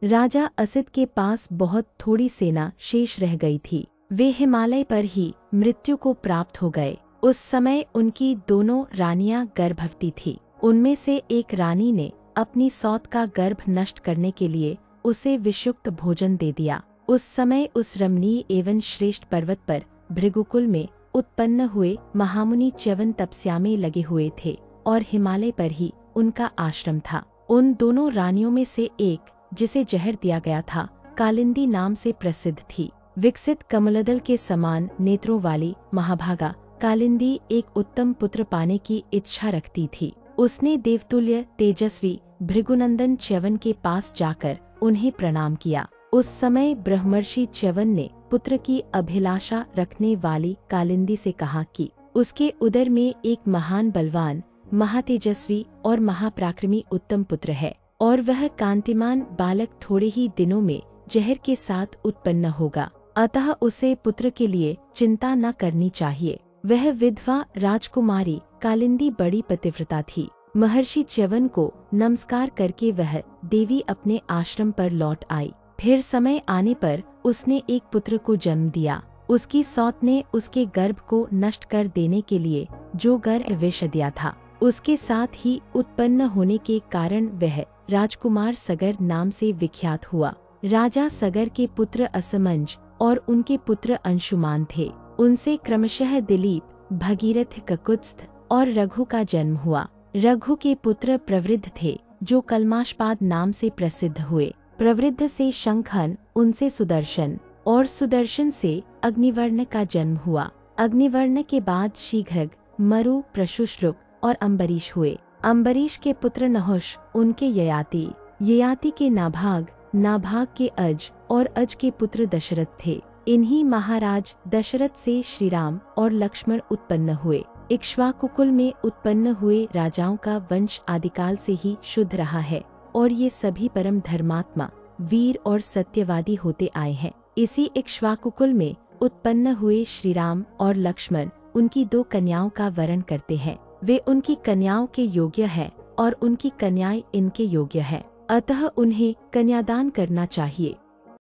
राजा असित के पास बहुत थोड़ी सेना शेष रह गई थी। वे हिमालय पर ही मृत्यु को प्राप्त हो गए। उस समय उनकी दोनों रानियां गर्भवती थीं। उनमें से एक रानी ने अपनी सौत का गर्भ नष्ट करने के लिए उसे विषयुक्त भोजन दे दिया। उस समय उस रमणीय एवं श्रेष्ठ पर्वत पर भृगुकुल में उत्पन्न हुए महामुनि च्यवन तपस्या में लगे हुए थे और हिमालय पर ही उनका आश्रम था। उन दोनों रानियों में से एक, जिसे जहर दिया गया था, कालिंदी नाम से प्रसिद्ध थी। विकसित कमलदल के समान नेत्रों वाली महाभागा कालिंदी एक उत्तम पुत्र पाने की इच्छा रखती थी। उसने देवतुल्य तेजस्वी भृगुनंदन च्यवन के पास जाकर उन्हें प्रणाम किया। उस समय ब्रह्मर्षि च्यवन ने पुत्र की अभिलाषा रखने वाली कालिंदी से कहा कि उसके उदर में एक महान बलवान, महातेजस्वी और महापराक्रमी उत्तम पुत्र है और वह कांतिमान बालक थोड़े ही दिनों में जहर के साथ उत्पन्न होगा। अतः उसे पुत्र के लिए चिंता न करनी चाहिए। वह विधवा राजकुमारी कालिंदी बड़ी पतिव्रता थी। महर्षि च्यवन को नमस्कार करके वह देवी अपने आश्रम पर लौट आई। फिर समय आने पर उसने एक पुत्र को जन्म दिया। उसकी सौत ने उसके गर्भ को नष्ट कर देने के लिए जो गर्भ विष दिया था, उसके साथ ही उत्पन्न होने के कारण वह राजकुमार सगर नाम से विख्यात हुआ। राजा सगर के पुत्र असमंज और उनके पुत्र अंशुमान थे। उनसे क्रमशः दिलीप, भगीरथ, ककुत्स्थ और रघु का जन्म हुआ। रघु के पुत्र प्रवृद्ध थे, जो कल्माशपाद नाम से प्रसिद्ध हुए। प्रवृद्ध से शंखन, उनसे सुदर्शन और सुदर्शन से अग्निवर्ण का जन्म हुआ। अग्निवर्ण के बाद शीघ्रग, मरु, प्रशुश्रुक और अम्बरीश हुए। अम्बरीश के पुत्र नहुष, उनके ययाति, ययाति के नाभाग, नाभाग के अज और अज के पुत्र दशरथ थे। इन्हीं महाराज दशरथ से श्रीराम और लक्ष्मण उत्पन्न हुए। इक्ष्वाकुकुल में उत्पन्न हुए राजाओं का वंश आदिकाल से ही शुद्ध रहा है और ये सभी परम धर्मात्मा, वीर और सत्यवादी होते आए हैं। इसी इक्ष्वाकुकुल में उत्पन्न हुए श्रीराम और लक्ष्मण उनकी दो कन्याओं का वरण करते हैं। वे उनकी कन्याओं के योग्य हैं और उनकी कन्याएं इनके योग्य हैं, अतः उन्हें कन्यादान करना चाहिए।